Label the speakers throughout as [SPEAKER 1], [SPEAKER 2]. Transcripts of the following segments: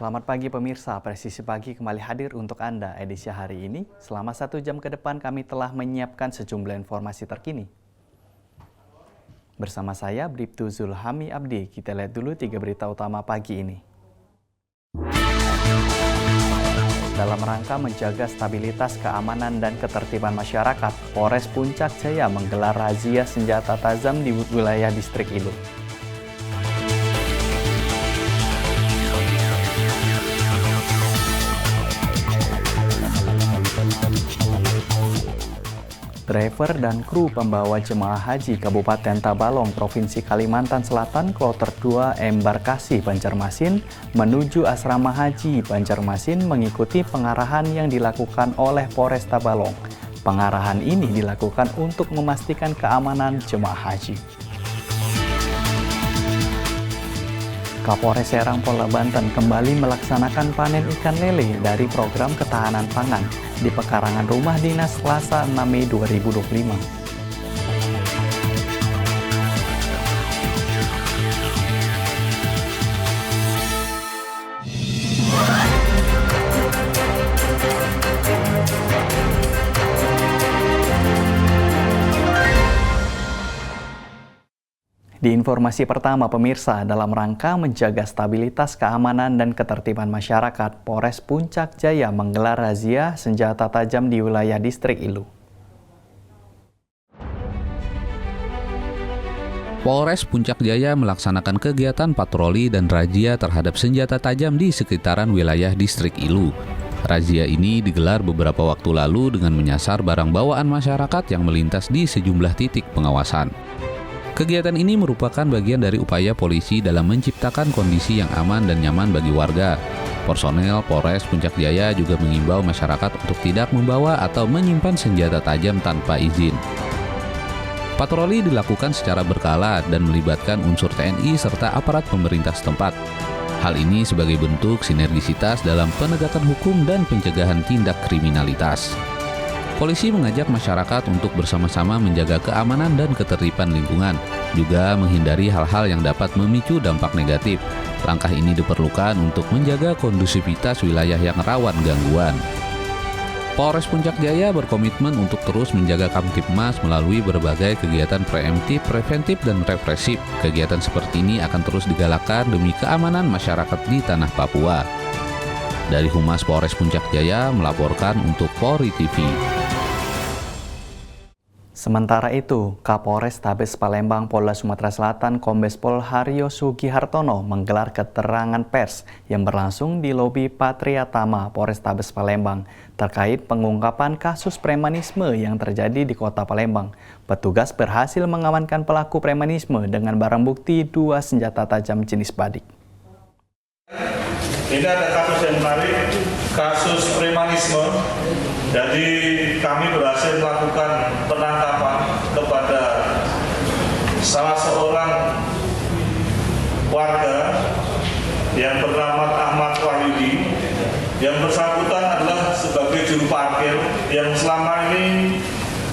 [SPEAKER 1] Selamat pagi pemirsa, Presisi Pagi kembali hadir untuk Anda edisi hari ini. Selama 1 jam ke depan kami telah menyiapkan sejumlah informasi terkini. Bersama saya, Bribtu Zulhami Abdi, kita lihat dulu 3 berita utama pagi ini. Dalam rangka menjaga stabilitas keamanan dan ketertiban masyarakat, Polres Puncak Jaya menggelar razia senjata tajam di wilayah distrik Ilu. Driver dan kru pembawa jemaah haji Kabupaten Tabalong, Provinsi Kalimantan Selatan, Kloter 2 Embarkasi Banjarmasin menuju Asrama Haji Banjarmasin mengikuti pengarahan yang dilakukan oleh Polres Tabalong. Pengarahan ini dilakukan untuk memastikan keamanan jemaah haji. Kapolres Serang Polda Banten kembali melaksanakan panen ikan lele dari program ketahanan pangan di pekarangan rumah dinas Selasa 6 Mei 2025. Di informasi pertama pemirsa, dalam rangka menjaga stabilitas keamanan dan ketertiban masyarakat, Polres Puncak Jaya menggelar razia senjata tajam di wilayah distrik Ilu.
[SPEAKER 2] Polres Puncak Jaya melaksanakan kegiatan patroli dan razia terhadap senjata tajam di sekitaran wilayah distrik Ilu. Razia ini digelar beberapa waktu lalu dengan menyasar barang bawaan masyarakat yang melintas di sejumlah titik pengawasan. Kegiatan ini merupakan bagian dari upaya polisi dalam menciptakan kondisi yang aman dan nyaman bagi warga. Personel Polres Puncak Jaya juga mengimbau masyarakat untuk tidak membawa atau menyimpan senjata tajam tanpa izin. Patroli dilakukan secara berkala dan melibatkan unsur TNI serta aparat pemerintah setempat. Hal ini sebagai bentuk sinergisitas dalam penegakan hukum dan pencegahan tindak kriminalitas. Polisi mengajak masyarakat untuk bersama-sama menjaga keamanan dan ketertiban lingkungan, juga menghindari hal-hal yang dapat memicu dampak negatif. Langkah ini diperlukan untuk menjaga kondusivitas wilayah yang rawan gangguan. Polres Puncak Jaya berkomitmen untuk terus menjaga Kamtibmas melalui berbagai kegiatan preemptif, preventif, dan represif. Kegiatan seperti ini akan terus digalakkan demi keamanan masyarakat di tanah Papua. Dari Humas Polres Puncak Jaya melaporkan untuk Polri TV.
[SPEAKER 1] Sementara itu, Kapolres Tabes Palembang Polda Sumatera Selatan Kombes Pol Haryo Sugihartono menggelar keterangan pers yang berlangsung di lobi Patriatama Polres Tabes Palembang terkait pengungkapan kasus premanisme yang terjadi di Kota Palembang. Petugas berhasil mengamankan pelaku premanisme dengan barang bukti 2 senjata tajam jenis badik.
[SPEAKER 3] Ini ada kasus yang menarik, kasus premanisme. Jadi kami berhasil melakukan penangkapan kepada salah seorang warga yang bernama Ahmad Wahyudi. Yang bersangkutan adalah sebagai juru parkir yang selama ini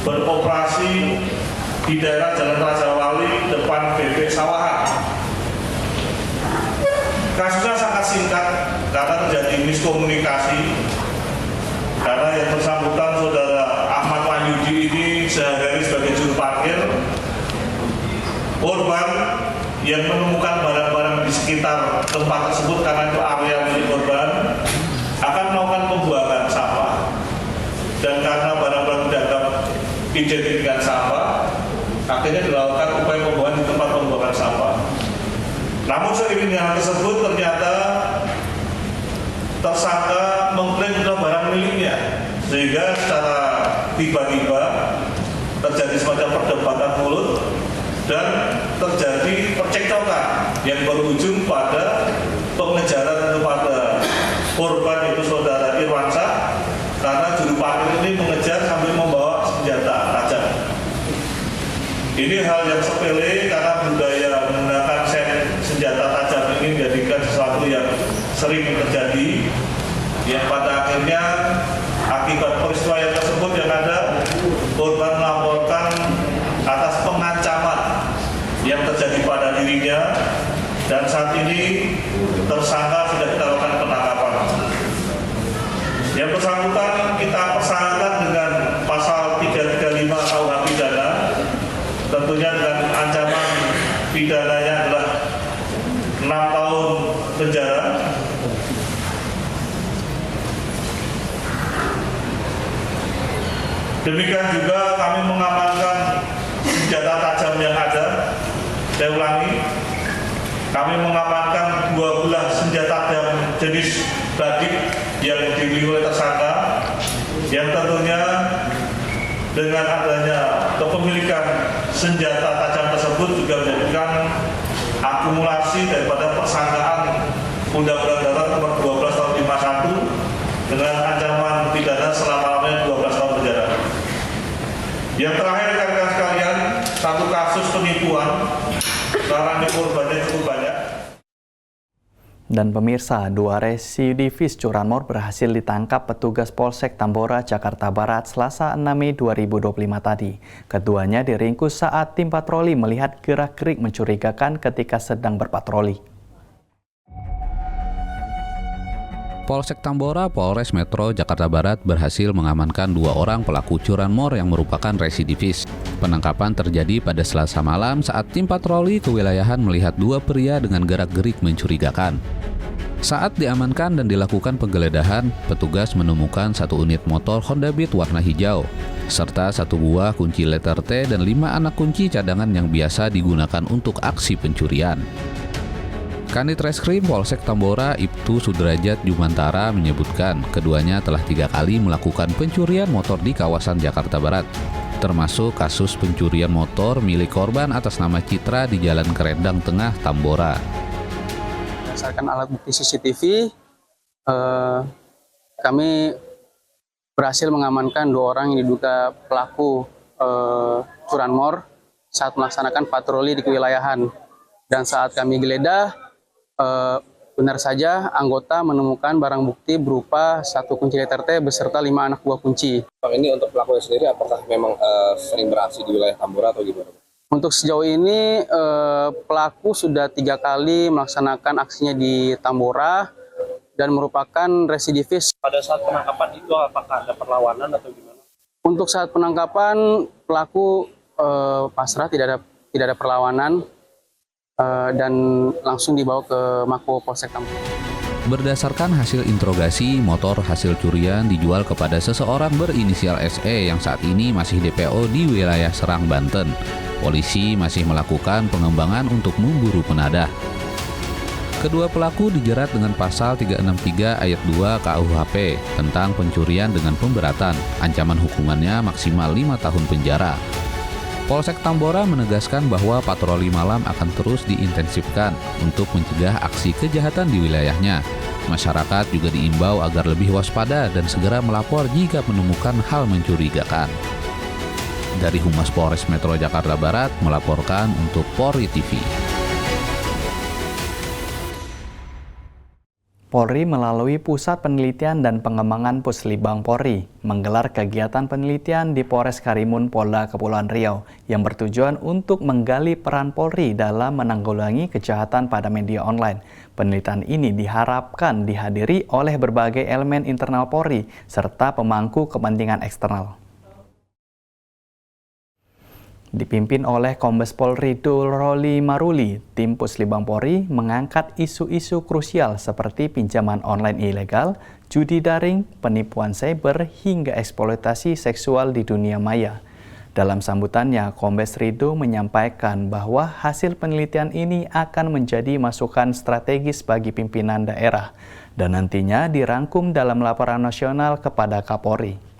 [SPEAKER 3] beroperasi di daerah Jalan Raja Wali depan Bebek Sawahan. Kasusnya sangat singkat karena terjadi miskomunikasi. Karena yang bersangkutan saudara Ahmad Wahyudi ini sehari-hari sebagai juru parkir, korban yang menemukan barang-barang di sekitar tempat tersebut karena itu area milik korban akan melakukan pembuangan sampah. Dan karena barang-barang dianggap identik dengan sampah, akhirnya dilakukan upaya pembuangan di tempat pembuangan sampah. Namun seiring dengan tersebut ternyata tersangka mengklaim sudah barang miliknya, sehingga secara tiba-tiba terjadi semacam perdebatan mulut dan terjadi percekcokan yang berujung pada pengejaran kepada korban itu saudara Irwansyah karena juru parkir ini mengejar sambil membawa senjata tajam. Ini hal yang sepele karena budaya menggunakan senjata tajam ini menjadikan sesuatu yang sering terjadi, yang pada akhirnya akibat peristiwa yang tersebut yang ada korban melaporkan atas pengancaman yang terjadi pada dirinya, dan saat ini tersangka sudah kita lakukan penangkapan. Demikian juga kami mengamankan senjata tajam yang ada. Saya ulangi, kami mengamankan 12 senjata tajam jenis badik yang dimiliki oleh tersangka, yang tentunya dengan adanya kepemilikan senjata tajam tersebut juga menjadikan akumulasi daripada persangkaan Undang-Undang Darat Nomor 12 Tahun 51 dengan ancaman pidana selama-lamanya 12 tahun penjara. Yang terakhir rekan-rekan sekalian, satu kasus penipuan, sekarang ini korbannya cukup banyak.
[SPEAKER 1] Dan pemirsa, 2 residivis curanmor berhasil ditangkap petugas Polsek Tambora, Jakarta Barat, Selasa 6 Mei 2025 tadi. Keduanya diringkus saat tim patroli melihat gerak-gerik mencurigakan ketika sedang berpatroli.
[SPEAKER 2] Polsek Tambora, Polres Metro Jakarta Barat berhasil mengamankan 2 orang pelaku curanmor yang merupakan residivis. Penangkapan terjadi pada Selasa malam saat tim patroli kewilayahan melihat 2 pria dengan gerak-gerik mencurigakan. Saat diamankan dan dilakukan penggeledahan, petugas menemukan 1 unit motor Honda Beat warna hijau, serta 1 buah kunci letter T dan 5 anak kunci cadangan yang biasa digunakan untuk aksi pencurian. Kanit Reskrim Polsek Tambora Ibtu Sudrajat Jumantara menyebutkan keduanya telah 3 kali melakukan pencurian motor di kawasan Jakarta Barat, termasuk kasus pencurian motor milik korban atas nama Citra di Jalan Kerendang Tengah, Tambora.
[SPEAKER 4] Berdasarkan alat bukti CCTV, kami berhasil mengamankan 2 orang yang diduga pelaku curanmor saat melaksanakan patroli di kewilayahan. Dan saat kami geledah, benar saja anggota menemukan barang bukti berupa 1 kunci letter T beserta 5 anak buah kunci.
[SPEAKER 5] Ini untuk pelakunya sendiri apakah memang sering beraksi di wilayah Tambora atau gimana?
[SPEAKER 4] Untuk sejauh ini pelaku sudah 3 kali melaksanakan aksinya di Tambora dan merupakan residivis.
[SPEAKER 5] Pada saat penangkapan itu apakah ada perlawanan atau gimana?
[SPEAKER 4] Untuk saat penangkapan pelaku pasrah, tidak ada perlawanan dan langsung dibawa ke Mako Polsek Tambora.
[SPEAKER 2] Berdasarkan hasil interogasi, motor hasil curian dijual kepada seseorang berinisial SE yang saat ini masih DPO di wilayah Serang, Banten. Polisi masih melakukan pengembangan untuk memburu penadah. Kedua pelaku dijerat dengan pasal 363 ayat 2 KUHP tentang pencurian dengan pemberatan. Ancaman hukumannya maksimal 5 tahun penjara. Polsek Tambora menegaskan bahwa patroli malam akan terus diintensifkan untuk mencegah aksi kejahatan di wilayahnya. Masyarakat juga diimbau agar lebih waspada dan segera melapor jika menemukan hal mencurigakan. Dari Humas Polres Metro Jakarta Barat melaporkan untuk Polri TV.
[SPEAKER 1] Polri melalui Pusat Penelitian dan Pengembangan Puslitbang Polri menggelar kegiatan penelitian di Polres Karimun, Polda Kepulauan Riau yang bertujuan untuk menggali peran Polri dalam menanggulangi kejahatan pada media online. Penelitian ini diharapkan dihadiri oleh berbagai elemen internal Polri serta pemangku kepentingan eksternal. Dipimpin oleh Kombes Pol Ridul Roli Maruli, tim Puslitbang Polri mengangkat isu-isu krusial seperti pinjaman online ilegal, judi daring, penipuan cyber, hingga eksploitasi seksual di dunia maya. Dalam sambutannya, Kombes Ridul menyampaikan bahwa hasil penelitian ini akan menjadi masukan strategis bagi pimpinan daerah dan nantinya dirangkum dalam laporan nasional kepada Kapolri.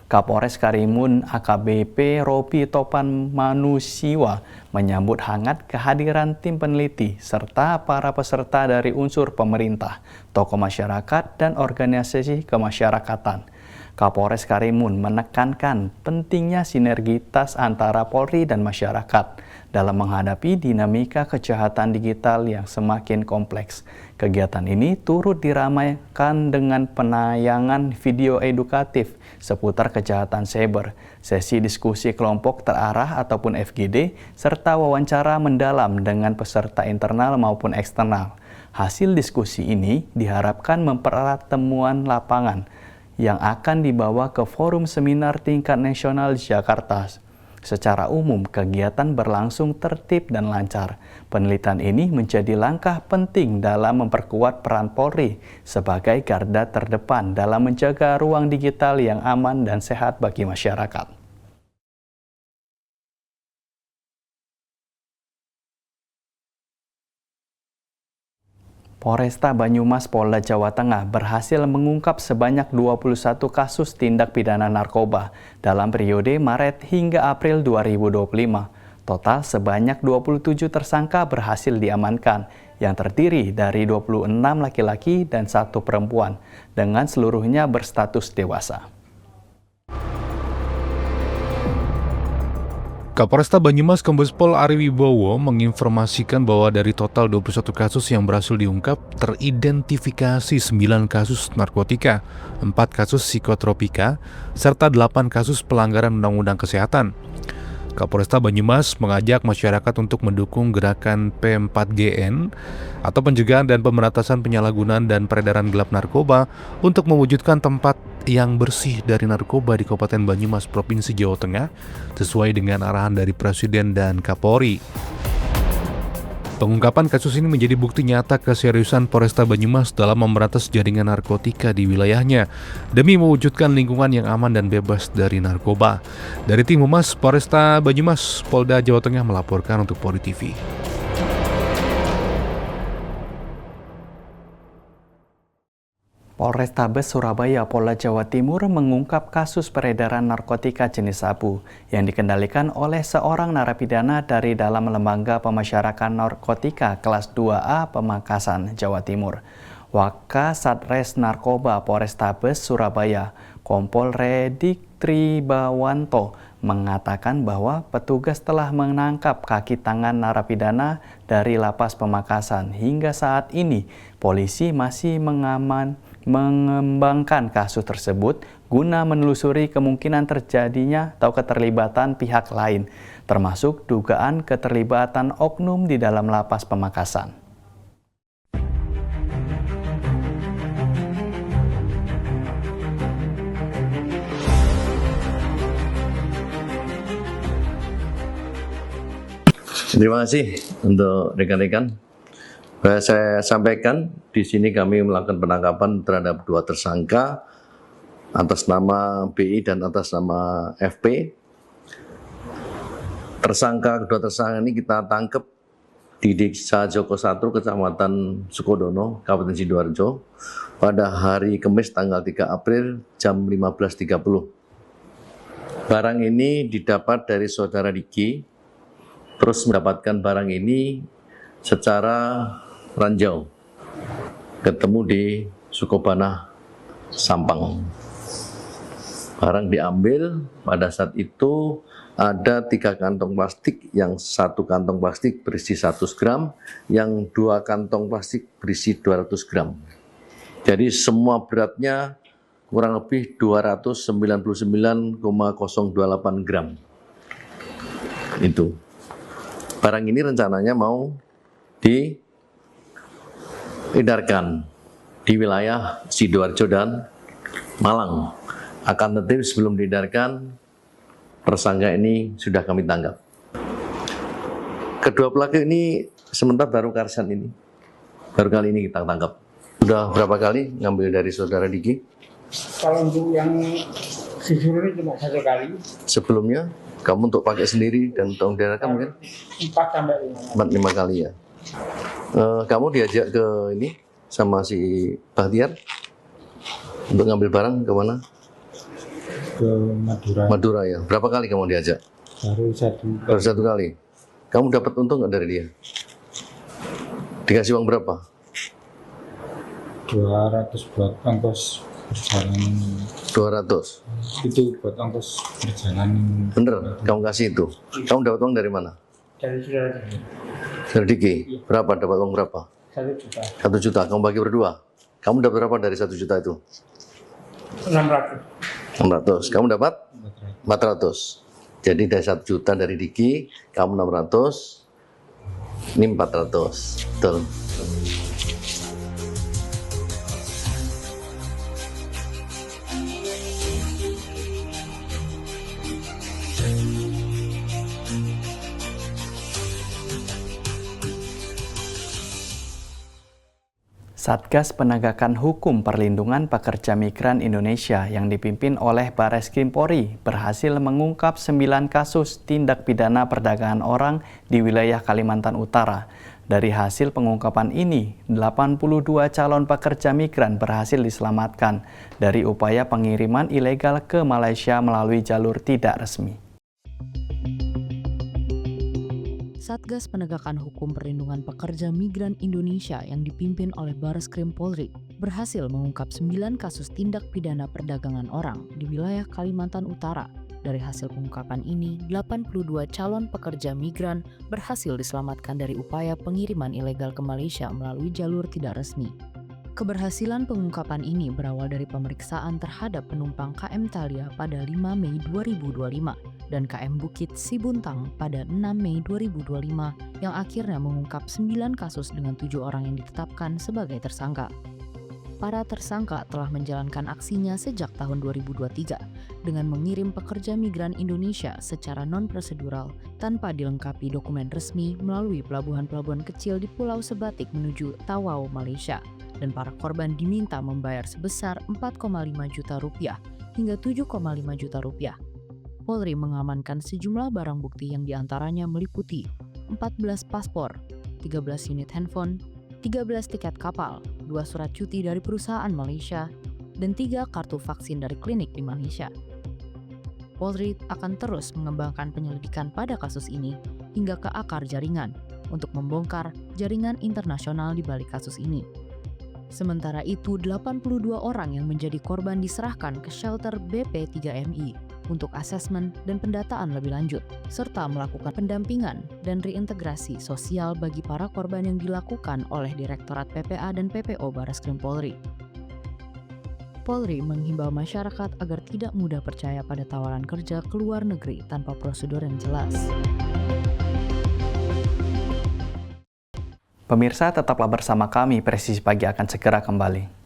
[SPEAKER 1] Kapolres Karimun AKBP Robi Topan Manusiwa menyambut hangat kehadiran tim peneliti serta para peserta dari unsur pemerintah, tokoh masyarakat, dan organisasi kemasyarakatan. Kapolres Karimun menekankan pentingnya sinergitas antara Polri dan masyarakat dalam menghadapi dinamika kejahatan digital yang semakin kompleks. Kegiatan ini turut diramaikan dengan penayangan video edukatif seputar kejahatan cyber, sesi diskusi kelompok terarah ataupun FGD, serta wawancara mendalam dengan peserta internal maupun eksternal. Hasil diskusi ini diharapkan mempererat temuan lapangan yang akan dibawa ke forum seminar tingkat nasional di Jakarta. Secara umum, kegiatan berlangsung tertib dan lancar. Penelitian ini menjadi langkah penting dalam memperkuat peran Polri sebagai garda terdepan dalam menjaga ruang digital yang aman dan sehat bagi masyarakat. Polresta Banyumas Polda Jawa Tengah berhasil mengungkap sebanyak 21 kasus tindak pidana narkoba dalam periode Maret hingga April 2025. Total sebanyak 27 tersangka berhasil diamankan, yang terdiri dari 26 laki-laki dan 1 perempuan, dengan seluruhnya berstatus dewasa.
[SPEAKER 6] Kapolresta Banyumas Kombes Pol Ari Wibowo menginformasikan bahwa dari total 21 kasus yang berhasil diungkap, teridentifikasi 9 kasus narkotika, 4 kasus psikotropika, serta 8 kasus pelanggaran Undang-Undang Kesehatan. Kapolresta Banyumas mengajak masyarakat untuk mendukung gerakan P4GN atau pencegahan dan pemberantasan penyalahgunaan dan peredaran gelap narkoba untuk mewujudkan tempat yang bersih dari narkoba di Kabupaten Banyumas, Provinsi Jawa Tengah, sesuai dengan arahan dari Presiden dan Kapolri. Pengungkapan kasus ini menjadi bukti nyata keseriusan Polresta Banyumas dalam memberantas jaringan narkotika di wilayahnya demi mewujudkan lingkungan yang aman dan bebas dari narkoba. Dari tim Humas Polresta Banyumas, Polda Jawa Tengah melaporkan untuk Polri TV.
[SPEAKER 1] Polrestabes Surabaya, Polda Jawa Timur mengungkap kasus peredaran narkotika jenis sabu yang dikendalikan oleh seorang narapidana dari dalam lembaga pemasyarakatan narkotika kelas 2A Pamekasan, Jawa Timur. Wakasatres Narkoba Polrestabes Surabaya, Kompol Redik Tribawanto, mengatakan bahwa petugas telah menangkap kaki tangan narapidana dari Lapas Pamekasan. Hingga saat ini, polisi masih mengembangkan kasus tersebut guna menelusuri kemungkinan terjadinya atau keterlibatan pihak lain, termasuk dugaan keterlibatan oknum di dalam Lapas Pamekasan.
[SPEAKER 7] Terima kasih untuk rekan-rekan. Saya sampaikan di sini kami melakukan penangkapan terhadap 2 tersangka atas nama BI dan atas nama FP. Kedua tersangka ini kita tangkap di Desa Joko 1, Kecamatan Sukodono, Kabupaten Sidoarjo, pada hari Kamis tanggal 3 April jam 15.30. Barang ini didapat dari saudara Diki, terus mendapatkan barang ini secara ranjau, ketemu di Sukobana, Sampang. Barang diambil, pada saat itu ada 3 kantong plastik, yang 1 kantong plastik berisi 100 gram, yang 2 kantong plastik berisi 200 gram. Jadi semua beratnya kurang lebih 299,028 gram. Itu. Barang ini rencananya mau diedarkan di wilayah Sidoarjo dan Malang. Akan tetapi sebelum diedarkan, tersangka ini sudah kami tangkap. Kedua pelaku ini sementara baru karsan ini. Baru kali ini kita tangkap. Sudah berapa kali ngambil dari saudara Diki?
[SPEAKER 8] Kalau untuk yang sisur ini cuma 1 kali.
[SPEAKER 7] Sebelumnya kamu untuk pakai sendiri dan untuk diedarkan mungkin? 4-5 kali ya. Kamu diajak ke ini sama si Bahtiar untuk ngambil barang ke mana?
[SPEAKER 8] Ke Madura.
[SPEAKER 7] Madura ya. Berapa kali kamu diajak?
[SPEAKER 8] Baru 1
[SPEAKER 7] kali. Kamu dapat untung nggak dari dia? Dikasih uang berapa?
[SPEAKER 8] 200 buat ongkos perjalanan.
[SPEAKER 7] 200?
[SPEAKER 8] Itu buat ongkos perjalanan.
[SPEAKER 7] Bener, kamu kasih itu. Kamu dapat uang dari mana?
[SPEAKER 8] Dari saudara.
[SPEAKER 7] Dari Diki? Berapa? Dapat uang berapa?
[SPEAKER 8] 1 juta.
[SPEAKER 7] 1 juta, kamu bagi berdua. Kamu dapat berapa dari 1 juta itu? 600. Kamu dapat? 400. Jadi dari 1 juta dari Diki, kamu 600, ini 400. Betul.
[SPEAKER 1] Satgas Penegakan Hukum Perlindungan Pekerja Migran Indonesia yang dipimpin oleh Bareskrim Polri berhasil mengungkap 9 kasus tindak pidana perdagangan orang di wilayah Kalimantan Utara. Dari hasil pengungkapan ini, 82 calon pekerja migran berhasil diselamatkan dari upaya pengiriman ilegal ke Malaysia melalui jalur tidak resmi.
[SPEAKER 9] Satgas Penegakan Hukum Perlindungan Pekerja Migran Indonesia yang dipimpin oleh Bareskrim Polri berhasil mengungkap 9 kasus tindak pidana perdagangan orang di wilayah Kalimantan Utara. Dari hasil pengungkapan ini, 82 calon pekerja migran berhasil diselamatkan dari upaya pengiriman ilegal ke Malaysia melalui jalur tidak resmi. Keberhasilan pengungkapan ini berawal dari pemeriksaan terhadap penumpang KM Thalia pada 5 Mei 2025 dan KM Bukit Sibuntang pada 6 Mei 2025 yang akhirnya mengungkap 9 kasus dengan 7 orang yang ditetapkan sebagai tersangka. Para tersangka telah menjalankan aksinya sejak tahun 2023 dengan mengirim pekerja migran Indonesia secara non-prosedural tanpa dilengkapi dokumen resmi melalui pelabuhan-pelabuhan kecil di Pulau Sebatik menuju Tawau, Malaysia. Dan para korban diminta membayar sebesar 4,5 juta rupiah hingga 7,5 juta rupiah. Polri mengamankan sejumlah barang bukti yang diantaranya meliputi 14 paspor, 13 unit handphone, 13 tiket kapal, 2 surat cuti dari perusahaan Malaysia, dan 3 kartu vaksin dari klinik di Malaysia. Polri akan terus mengembangkan penyelidikan pada kasus ini hingga ke akar jaringan untuk membongkar jaringan internasional di balik kasus ini. Sementara itu, 82 orang yang menjadi korban diserahkan ke shelter BP3MI untuk asesmen dan pendataan lebih lanjut, serta melakukan pendampingan dan reintegrasi sosial bagi para korban yang dilakukan oleh Direktorat PPA dan PPO Bareskrim Polri. Polri menghimbau masyarakat agar tidak mudah percaya pada tawaran kerja ke luar negeri tanpa prosedur yang jelas.
[SPEAKER 1] Pemirsa, tetaplah bersama kami, Presisi Pagi akan segera kembali.